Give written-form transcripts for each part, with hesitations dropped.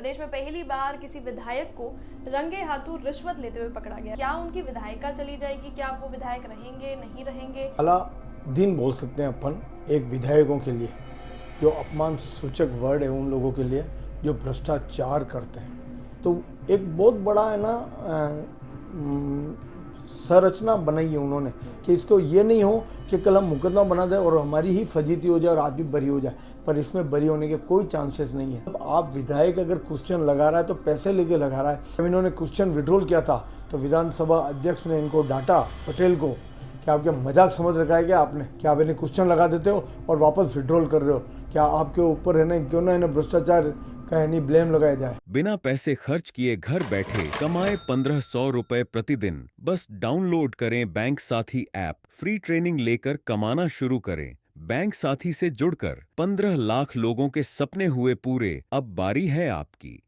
प्रदेश में पहली बार किसी विधायक को रंगे हाथों रिश्वत लेते हुए पकड़ा गया। क्या उनकी विधायिका चली जाएगी? क्या वो विधायक रहेंगे, नहीं रहेंगे? काला दिन बोल सकते हैं अपन एक विधायकों के लिए, जो अपमान सूचक वर्ड है उन लोगों के लिए जो भ्रष्टाचार करते हैं। तो एक बहुत बड़ा है ना संरचना बनाई है उन्होंने कि इसको ये नहीं हो कि कल हम मुकदमा बना दें और हमारी ही फजीती हो जाए और आदमी बरी हो जाए, पर इसमें बरी होने के कोई चांसेस नहीं है। अब आप विधायक अगर क्वेश्चन लगा रहा है तो पैसे लेके लगा रहा है। जब इन्होंने क्वेश्चन विड्रॉल किया था तो विधानसभा अध्यक्ष ने इनको डांटा, पटेल को, क्या आपके मजाक समझ रखा है क्या आपने? क्या आप इन्हें क्वेश्चन लगा देते हो और वापस विड्रॉल कर रहे हो? क्या आपके ऊपर है ना, क्यों ना इन्हें भ्रष्टाचार का है नहीं ब्लेम लगाया जाए? बिना पैसे खर्च किए घर बैठे कमाए 1500 रुपए प्रतिदिन। बस डाउनलोड करें बैंक साथी ऐप। फ्री ट्रेनिंग लेकर कमाना शुरू करें। बैंक साथी से जुड़कर 15 लाख लोगों के सपने हुए पूरे। अब बारी है आपकी।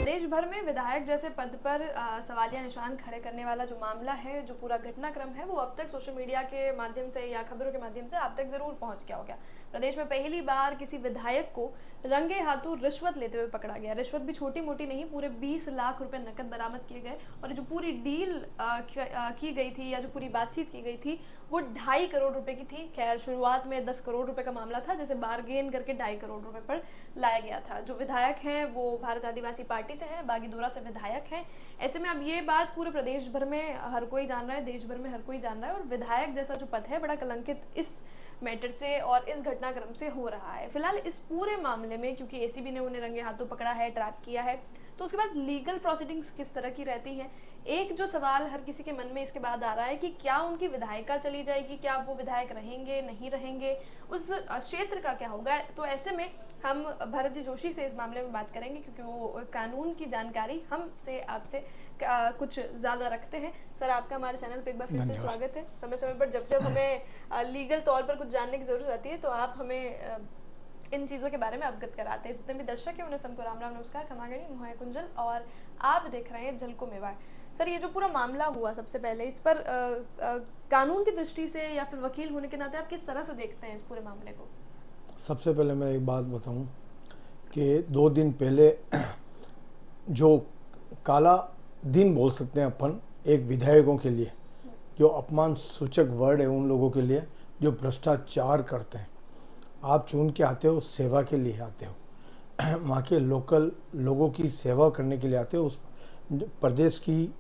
देश भर में विधायक जैसे पद पर सवालिया निशान खड़े करने वाला जो मामला है, जो पूरा घटनाक्रम है, वो अब तक सोशल मीडिया के माध्यम से या खबरों के माध्यम से आप तक जरूर पहुंच गया होगा। प्रदेश में पहली बार किसी विधायक को रंगे हाथों रिश्वत लेते हुए पकड़ा गया। रिश्वत भी छोटी मोटी नहीं, पूरे 20 लाख रुपए नकद बरामद किए गए। और जो पूरी डील की गई थी या जो पूरी बातचीत की गई थी वो 2.5 करोड़ रुपए की थी। खैर, शुरुआत में 10 करोड़ रुपए का मामला था, जैसे बार्गेन करके 2.5 करोड़ रुपए पर लाया गया था। जो विधायक हैं वो भारत आदिवासी पार्टी से हैं, बागीदोरा से विधायक हैं। ऐसे में अब ये बात पूरे प्रदेश भर में हर कोई जान रहा है, देश भर में हर कोई जान रहा है, और विधायक जैसा जो पद है बड़ा कलंकित इस मैटर से और इस घटनाक्रम से हो रहा है। फिलहाल इस पूरे मामले में क्योंकि एसीबी ने उन्हें रंगे हाथों पकड़ा है, ट्रैप किया है, तो उसके बाद लीगल प्रोसीडिंग्स किस तरह की रहती हैं। एक जो सवाल हर किसी के मन में इसके बाद आ रहा है कि क्या उनकी विधायिका चली जाएगी? क्या वो विधायक रहेंगे, नहीं रहेंगे? उस क्षेत्र का क्या होगा? तो ऐसे में हम भरत जी जोशी से इस मामले में बात करेंगे, क्योंकि वो कानून की जानकारी हमसे आपसे कुछ ज़्यादा रखते हैं। सर, आपका हमारे चैनल पे एक बार फिर से स्वागत है। समय समय पर जब जब हमें लीगल तौर पर कुछ जानने की ज़रूरत आती है तो आप हमें इन चीज़ों के बारे में अवगत कराते हैं। जितने भी दर्शक हैं उन्हें सबको राम राम नमस्कार, खमागणी मोहय कुंजल, और आप देख रहे हैं झलको मेवाड़। सर, ये जो पूरा मामला हुआ, सबसे पहले इस पर कानून की दृष्टि से या फिर वकील होने के नाते आप किस तरह से देखते हैं इस पूरे मामले को? सबसे पहले मैं एक बात बताऊं कि 2 दिन पहले जो काला दिन बोल सकते हैं अपन एक विधायकों के लिए, जो अपमान सूचक वर्ड है उन लोगों के लिए जो भ्रष्टाचार करते हैं। आप चुन के आते हो, सेवा के लिए आते हो, वहाँ के लोकल लोगों की सेवा करने के लिए आते हो, उस प्रदेश की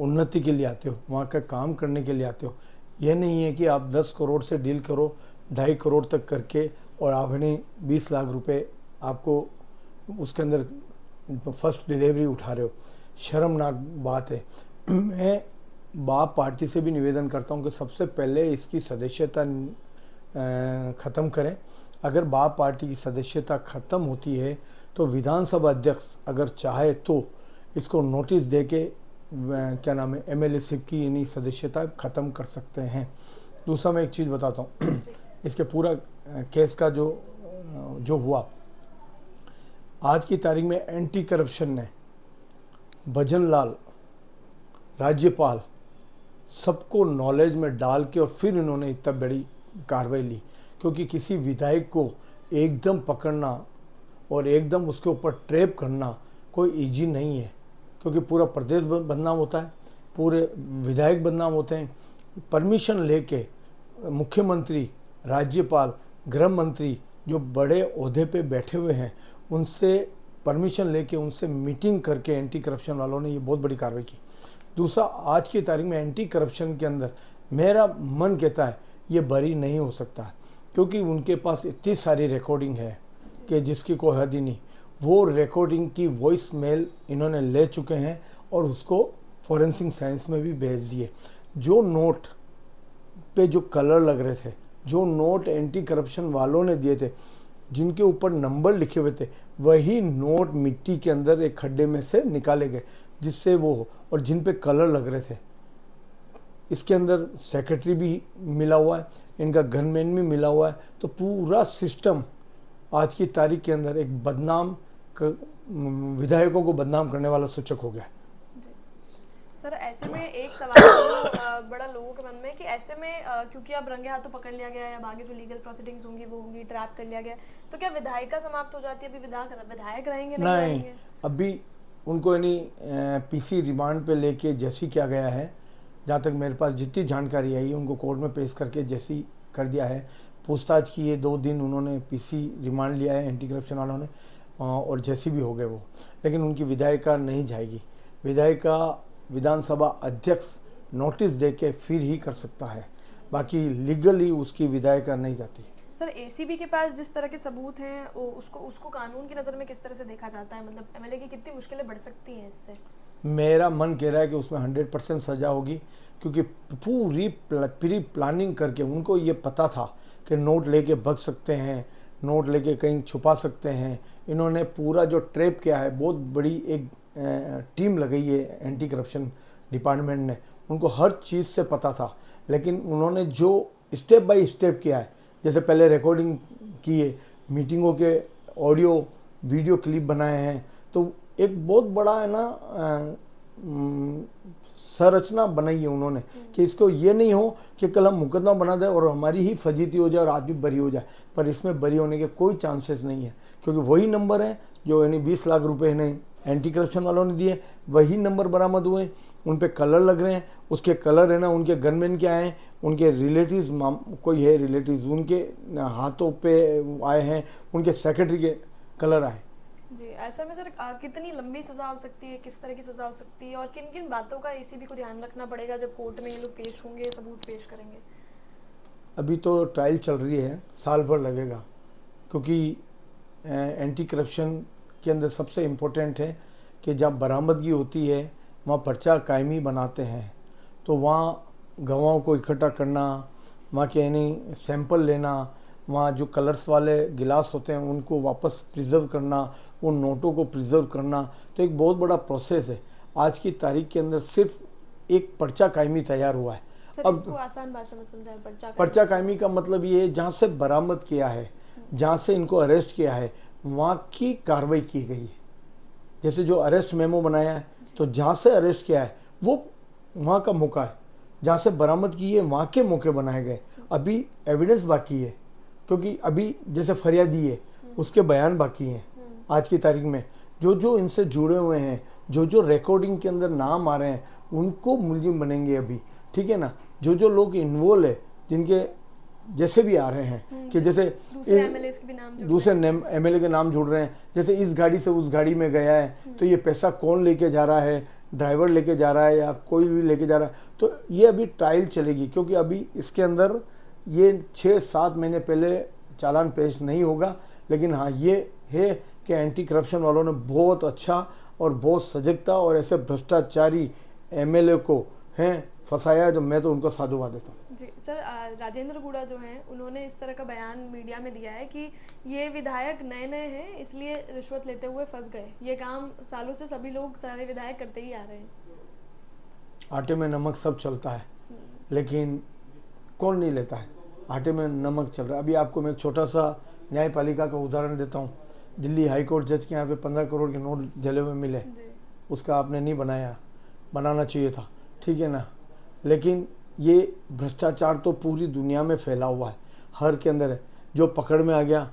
उन्नति के लिए आते हो, वहाँ का काम करने के लिए आते हो। यह नहीं है कि आप 10 करोड़ से डील करो, 2.5 करोड़ तक करके, और आपने 20 लाख रुपए आपको उसके अंदर फर्स्ट डिलीवरी उठा रहे हो। शर्मनाक बात है। मैं बाप पार्टी से भी निवेदन करता हूँ कि सबसे पहले इसकी सदस्यता ख़त्म करें। अगर बाप पार्टी की सदस्यता ख़त्म होती है तो विधानसभा अध्यक्ष अगर चाहे तो इसको नोटिस दे के क्या नाम है एमएलए-शिप की यानी सदस्यता ख़त्म कर सकते हैं। दूसरा मैं एक चीज़ बताता हूँ इसके पूरा केस का जो हुआ, आज की तारीख में एंटी करप्शन ने भजन लाल, राज्यपाल, सबको नॉलेज में डाल के और फिर इन्होंने इतना बड़ी कार्रवाई ली। क्योंकि किसी विधायक को एकदम पकड़ना और एकदम उसके ऊपर ट्रैप करना कोई इजी नहीं है, क्योंकि पूरा प्रदेश बदनाम होता है, पूरे विधायक बदनाम होते हैं। परमिशन लेके मुख्यमंत्री, राज्यपाल, गृह मंत्री जो बड़े ओहदे पे बैठे हुए हैं उनसे परमिशन लेके उनसे मीटिंग करके एंटी करप्शन वालों ने ये बहुत बड़ी कार्रवाई की। दूसरा, आज की तारीख में एंटी करप्शन के अंदर मेरा मन कहता है ये बरी नहीं हो सकता, क्योंकि उनके पास इतनी सारी रिकॉर्डिंग है कि जिसकी कोई हद ही नहीं। वो रिकॉर्डिंग की वॉइस मेल इन्होंने ले चुके हैं और उसको फॉरेंसिक साइंस में भी भेज दिए। जो नोट पे जो कलर लग रहे थे, जो नोट एंटी करप्शन वालों ने दिए थे, जिनके ऊपर नंबर लिखे हुए थे, वही नोट मिट्टी के अंदर एक खड्डे में से निकाले गए, जिससे वो, और जिन पे कलर लग रहे थे। इसके अंदर सेक्रेटरी भी मिला हुआ है, इनका गनमैन भी मिला हुआ है। तो पूरा सिस्टम आज की तारीख के अंदर एक बदनाम विधायकों को बदनाम करने वाला सूचक हो गया। सर ऐसे में एक सवाल जो बड़ा लोगों के मन में कि ऐसे में क्योंकि अब रंगे हाथों पकड़ लिया गया है, अब आगे जो लीगल प्रोसीडिंग्स होंगी वो होंगी, ट्रैप कर लिया गया, तो क्या विधायिका समाप्त हो जाती है? अभी विधायक रहेंगे नहीं नहीं, रहेंगे? अभी उनको यानी पीसी रिमांड पे लेके जैसी किया गया है, जहाँ तक मेरे पास जितनी जानकारी आई है उनको कोर्ट में पेश करके जैसी कर दिया है। पूछताछ की है, 2 दिन उन्होंने पीसी रिमांड लिया है एंटी करप्शन वालों ने, और जैसी भी हो गए वो, लेकिन उनकी विधायिका नहीं जाएगी। विधायिका विधानसभा अध्यक्ष नोटिस दे के फिर ही कर सकता है, बाकी लीगली उसकी विधायिका नहीं जाती है। सर एसीबी के पास जिस तरह के सबूत हैं उसको कानून की नज़र में किस तरह से देखा जाता है? मतलब एमएलए की कितनी मुश्किलें बढ़ सकती हैं इससे? मेरा मन कह रहा है कि उसमें 100% सजा होगी, क्योंकि पूरी प्री प्लानिंग करके उनको ये पता था कि नोट लेके भाग सकते हैं, नोट लेके कहीं छुपा सकते हैं। इन्होंने पूरा जो ट्रैप किया है, बहुत बड़ी एक टीम लगाई है एंटी करप्शन डिपार्टमेंट ने, उनको हर चीज़ से पता था। लेकिन उन्होंने जो स्टेप बाय स्टेप किया है, जैसे पहले रिकॉर्डिंग की है, मीटिंगों के ऑडियो वीडियो क्लिप बनाए हैं, तो एक बहुत बड़ा है ना संरचना बनाई है उन्होंने कि इसको ये नहीं हो कि कल हम मुकदमा बना दें और हमारी ही फजीती हो जाए और आदमी बरी हो जाए। पर इसमें बरी होने के कोई चांसेस नहीं है, क्योंकि वही नंबर है जो यानी 20 लाख रुपए इन्हें एंटी करप्शन वालों ने दिए, वही नंबर बरामद हुए। उन पे कलर लग रहे हैं, उसके कलर है ना, उनके गनमैन के आए हैं, उनके रिलेटिव्स कोई है रिलेटिव्स उनके हाथों पे आए हैं, उनके सेक्रेटरी के कलर आए। जी, ऐसा में सर कितनी लंबी सजा हो सकती है, किस तरह की सजा हो सकती है, और किन किन बातों का एसीबी को ध्यान रखना पड़ेगा जब कोर्ट में ये लोग पेश होंगे, सबूत पेश करेंगे? अभी तो ट्रायल चल रही है, साल भर लगेगा, क्योंकि एंटी करप्शन के अंदर सबसे इम्पोर्टेंट है कि जब बरामदगी होती है वहाँ पर्चा कायमी बनाते हैं, तो वहाँ गवाहों को इकट्ठा करना, वहाँ के यानी सैंपल लेना, वहाँ जो कलर्स वाले गिलास होते हैं उनको वापस प्रिजर्व करना, उन नोटों को प्रिजर्व करना, तो एक बहुत बड़ा प्रोसेस है। आज की तारीख के अंदर सिर्फ एक पर्चा कायमी तैयार हुआ है। सर अब इसको आसान भाषा में समझाएं, पर्चा कायमी का मतलब ये है जहाँ से बरामद किया है, जहाँ से इनको अरेस्ट किया है, वहाँ की कार्रवाई की गई है। जैसे जो अरेस्ट मेमो बनाया है, तो जहाँ से अरेस्ट किया है वो वहाँ का मौका है, जहाँ से बरामद की है वहाँ के मौके बनाए गए। अभी एविडेंस बाकी है, क्योंकि अभी जैसे फरियादी है उसके बयान बाकी हैं। आज की तारीख में जो जो इनसे जुड़े हुए हैं, जो जो रिकॉर्डिंग के अंदर नाम आ रहे हैं, उनको मुलजिम बनेंगे अभी, ठीक है ना। जो जो लोग इन्वॉल्व है, जिनके जैसे भी आ रहे हैं कि जैसे दूसरे एमएलए के नाम जुड़ रहे हैं, जैसे इस गाड़ी से उस गाड़ी में गया है, तो ये पैसा कौन लेके जा रहा है, ड्राइवर लेके जा रहा है या कोई भी लेके जा रहा है, तो ये अभी ट्रायल चलेगी। क्योंकि अभी इसके अंदर ये 6-7 महीने पहले चालान पेश नहीं होगा, लेकिन हाँ ये है कि एंटी करप्शन वालों ने बहुत अच्छा और बहुत सजगता और ऐसे भ्रष्टाचारी एमएलए को हैं फंसाया, जो मैं तो उनको साधुवाद देता हूँ। जी सर, राजेंद्र गुड़ा जो हैं उन्होंने इस तरह का बयान मीडिया में दिया है कि ये विधायक नए नए हैं इसलिए रिश्वत लेते हुए फंस गए। ये काम सालों से सभी लोग, सारे विधायक करते ही आ रहे हैं। आटे में नमक सब चलता है, लेकिन कौन नहीं लेता है? आटे में नमक चल रहा है। अभी आपको मैं एक छोटा सा न्यायपालिका का उदाहरण देता हूँ। दिल्ली हाई कोर्ट जज के यहाँ पे 15 करोड़ के नोट जले हुए मिले, उसका आपने नहीं बनाया, बनाना चाहिए था, ठीक है ना। लेकिन ये भ्रष्टाचार तो पूरी दुनिया में फैला हुआ है, हर के अंदर है। जो पकड़ में आ गया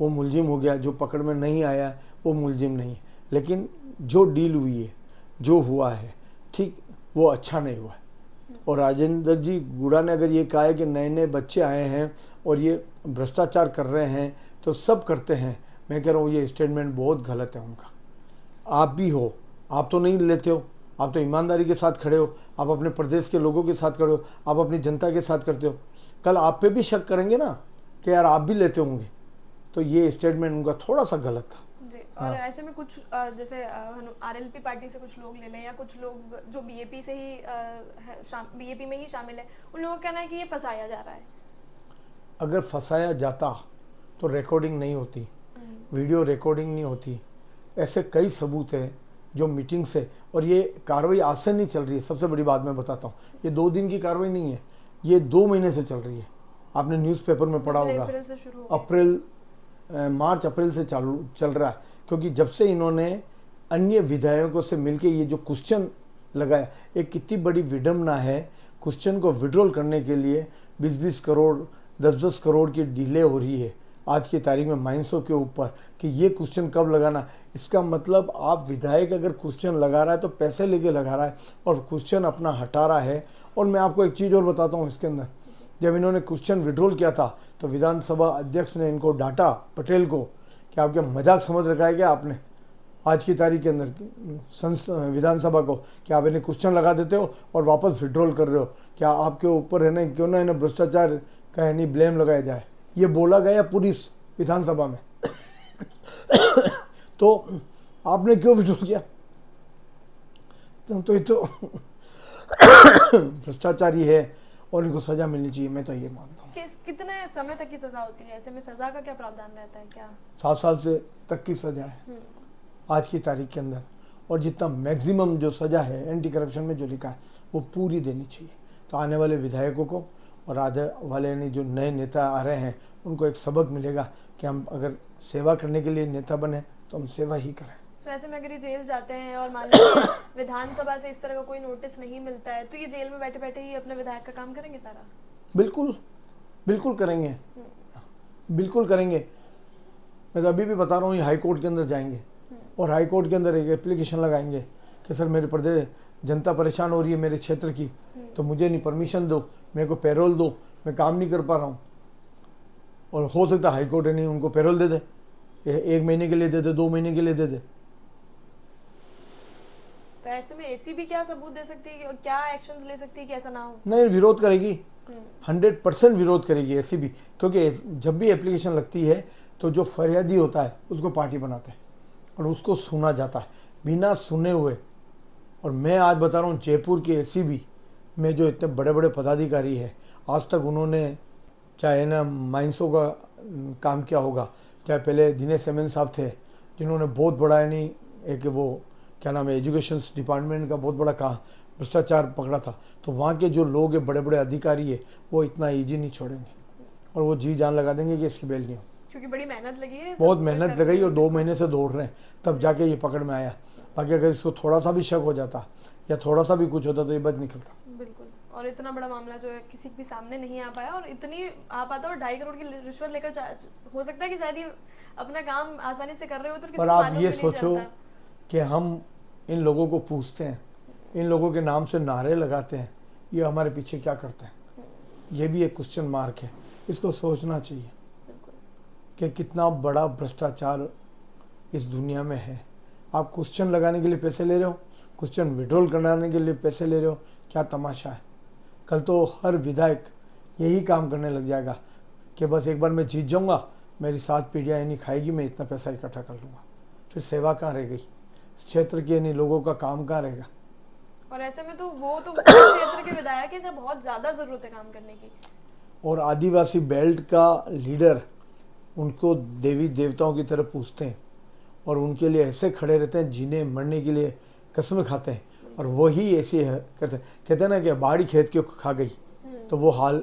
वो मुलजिम हो गया, जो पकड़ में नहीं आया वो मुलजिम नहीं है। लेकिन जो डील हुई है, जो हुआ है, ठीक वो अच्छा नहीं हुआ है। और राजेंद्र जी गुड़ा ने अगर ये कहा है कि नए नए बच्चे आए हैं और ये भ्रष्टाचार कर रहे हैं, तो सब करते हैं, मैं कह रहा हूँ ये स्टेटमेंट बहुत गलत है उनका। आप भी हो, आप तो नहीं लेते हो, आप तो ईमानदारी के साथ खड़े हो, आप अपने प्रदेश के लोगों के साथ खड़े हो, आप अपनी जनता के साथ करते हो। कल आप पे भी शक करेंगे ना कि यार आप भी लेते होंगे, तो ये स्टेटमेंट उनका थोड़ा सा गलत था। और ऐसे में कुछ जैसे आरएलपी पार्टी से कुछ लोग ले लें, या कुछ लोग जो बीएपी से ही बीएपी में ही शामिल है, उन लोगों का कहना है कि ये फंसाया जा रहा है। अगर फंसाया जाता तो रिकॉर्डिंग नहीं होती, वीडियो रिकॉर्डिंग नहीं होती। ऐसे कई सबूत हैं जो मीटिंग से, और ये कार्रवाई आज से नहीं चल रही है। सबसे बड़ी बात मैं बताता हूँ, ये 2 दिन की कार्रवाई नहीं है, ये 2 महीने से चल रही है। आपने न्यूज़पेपर में पढ़ा होगा, मार्च अप्रैल से चल रहा है। क्योंकि जब से इन्होंने अन्य विधायकों से मिलकर ये जो क्वेश्चन लगाया। एक कितनी बड़ी विडम्बना है, क्वेश्चन को विड्रॉल करने के लिए 20-20 करोड़ 10-10 करोड़ की डिले हो रही है आज की तारीख में माइंसों के ऊपर कि ये क्वेश्चन कब लगाना। इसका मतलब आप विधायक अगर क्वेश्चन लगा रहा है तो पैसे लेके लगा रहा है और क्वेश्चन अपना हटा रहा है। और मैं आपको एक चीज़ और बताता हूँ इसके अंदर, जब इन्होंने क्वेश्चन विड्रॉल किया था तो विधानसभा अध्यक्ष ने इनको डांटा, पटेल को, कि आपके मजाक समझ रखा है क्या आपने आज की तारीख के अंदर विधानसभा को, कि आप इन्हें क्वेश्चन लगा देते हो और वापस विड्रॉल कर रहे हो, क्या आपके ऊपर है ना, क्यों ना इन्हें भ्रष्टाचार का है नहीं ब्लेम लगाया जाए। ये बोला गया पूरी विधानसभा में तो आपने क्यों विड्रॉल किया? तो ये तो भ्रष्टाचारी है और इनको सजा मिलनी चाहिए, मैं तो ये मानता हूँ। कितने समय तक की सजा होती है? ऐसे में सजा का क्या प्रावधान रहता है? क्या 7 साल से तक की सजा है आज की तारीख के अंदर, और जितना मैक्सिमम जो सजा है एंटी करप्शन में जो लिखा है वो पूरी देनी चाहिए। तो आने वाले विधायकों को और आने वाले यानी जो नए नेता आ रहे हैं उनको एक सबक मिलेगा कि हम अगर सेवा करने के लिए नेता बने तो हम सेवा ही करें। तो ऐसे में अगर ये जेल जाते हैं और मान लीजिए विधानसभा से इस तरह का कोई नोटिस नहीं मिलता है, तो ये जेल में बैठे बैठे ही अपने विधायक का काम करेंगे सारा? बिल्कुल बिल्कुल करेंगे, बिल्कुल करेंगे। मैं तो अभी भी बता रहा हूँ, ये हाई कोर्ट के अंदर जाएंगे और हाई कोर्ट के अंदर एक एप्लीकेशन लगाएंगे कि सर मेरे प्रदेश जनता परेशान हो रही है मेरे क्षेत्र की, तो मुझे नहीं परमिशन दो, मेरे को पैरोल दो, मैं काम नहीं कर पा रहा हूँ। और हो सकता है हाई कोर्ट नहीं उनको पैरोल दे दे, 1 महीने के लिए दे दे, 2 महीने के लिए दे दे। तो ऐसे में एसीबी क्या सबूत दे सकती है, क्या एक्शंस ले सकती है कि ऐसा ना हो? नहीं, विरोध करेगी, 100% विरोध करेगी एसीबी, क्योंकि जब भी एप्लीकेशन लगती है तो जो फरियादी होता है उसको पार्टी बनाते हैं और उसको सुना जाता है बिना सुने हुए। और मैं आज बता रहा हूँ, जयपुर के एसीबी में जो इतने बड़े बड़े पदाधिकारी हैं, आज तक उन्होंने चाहे ना माइंसों का काम किया होगा, चाहे पहले दिनेश एमएन साहब थे जिन्होंने बहुत बड़ा यानी एक वो क्या नाम है एजुकेशन डिपार्टमेंट का बहुत बड़ा काम भ्रष्टाचार पकड़ा था, तो वहाँ के जो लोग हैं बड़े बड़े अधिकारी है वो इतना ईजी नहीं छोड़ेंगे और वो जी जान लगा देंगे कि इसकी बेल नहीं हो, क्योंकि बड़ी मेहनत लगी है, बहुत मेहनत लगाई और 2 महीने से दौड़ रहे हैं तब जाके ये पकड़ में आया। बाकी अगर इसको थोड़ा सा भी शक हो जाता या थोड़ा सा भी कुछ होता तो ये बच निकलता। बिल्कुल। और इतना बड़ा मामला जो है किसी के भी सामने नहीं आ पाया और इतनी आ पाता और 2.5 करोड़ की रिश्वत लेकर हो सकता है कि शायद ये अपना काम आसानी से कर रहे हो तो किसी पर को आप मालूम ये भी नहीं सोचो चलता। कि हम इन लोगों को पूछते हैं, इन लोगों के नाम से नारे लगाते हैं, ये हमारे पीछे क्या करते हैं, ये भी एक क्वेश्चन मार्क है। इसको सोचना चाहिए कि कितना बड़ा भ्रष्टाचार इस दुनिया में है। आप क्वेश्चन लगाने के लिए पैसे ले रहे हो, क्वेश्चन विड्रॉल कराने के लिए पैसे ले रहे हो, क्या तमाशा है। कल तो हर विधायक यही काम करने लग जाएगा कि बस एक बार मैं जीत जाऊंगा, मेरी 7 पीढ़ियाँ यानी खाएगी, मैं इतना पैसा इकट्ठा कर लूँगा। फिर सेवा कहाँ रह गई, क्षेत्र के यानी लोगों का काम कहाँ रहेगा। और ऐसे में तो वो क्षेत्र के विधायक है जब बहुत ज़्यादा ज़रूरत है काम करने की। और आदिवासी बेल्ट का लीडर उनको देवी देवताओं की तरह पूछते हैं और उनके लिए ऐसे खड़े रहते हैं जिन्हें मरने के लिए कसम खाते हैं, और वही ऐसे करते हैं। कहते हैं ना कि बाड़ी खेत की खा गई, तो वो हाल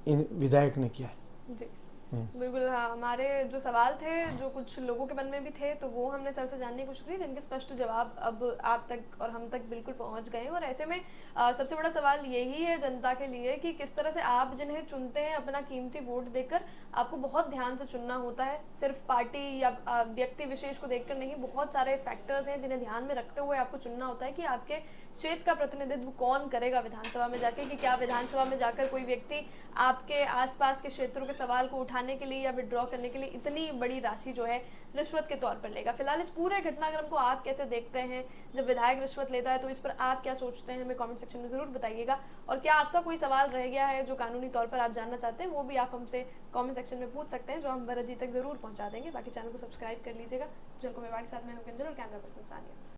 इन विधायक ने किया है। जी बिल्कुल। हाँ, हमारे जो सवाल थे जो कुछ लोगों के मन में भी थे तो वो हमने सर से जानने की कोशिश की, जिनके स्पष्ट जवाब अब आप तक और हम तक बिल्कुल पहुंच गए। और ऐसे में सबसे बड़ा सवाल यही है जनता के लिए कि किस तरह से आप जिन्हें चुनते हैं अपना कीमती वोट देकर आपको बहुत ध्यान से चुनना होता है। सिर्फ पार्टी या व्यक्ति विशेष को देखकर नहीं, बहुत सारे फैक्टर्स हैं जिन्हें ध्यान में रखते हुए आपको चुनना होता है कि आपके क्षेत्र का प्रतिनिधित्व कौन करेगा विधानसभा में जाके, कि क्या विधानसभा में जाकर कोई व्यक्ति आपके आसपास के क्षेत्रों के सवाल को उठाने के लिए या विड्रॉ करने के लिए इतनी बड़ी राशि जो है रिश्वत के तौर पर लेगा। फिलहाल इस पूरे घटनाक्रम को आप कैसे देखते हैं, जब विधायक रिश्वत लेता है तो इस पर आप क्या सोचते हैं, हमें कमेंट सेक्शन में जरूर बताइएगा। और क्या आपका कोई सवाल रह गया है जो कानूनी तौर पर आप जानना चाहते हैं, वो भी आप हमसे कमेंट सेक्शन में पूछ सकते हैं, जो हम भरत जी तक जरूर पहुंचा देंगे। बाकी चैनल को सब्सक्राइब कर लीजिएगा। जल को मेवाड़ी साथ में हूं कंजल और कैमरा पर्सन सानिया।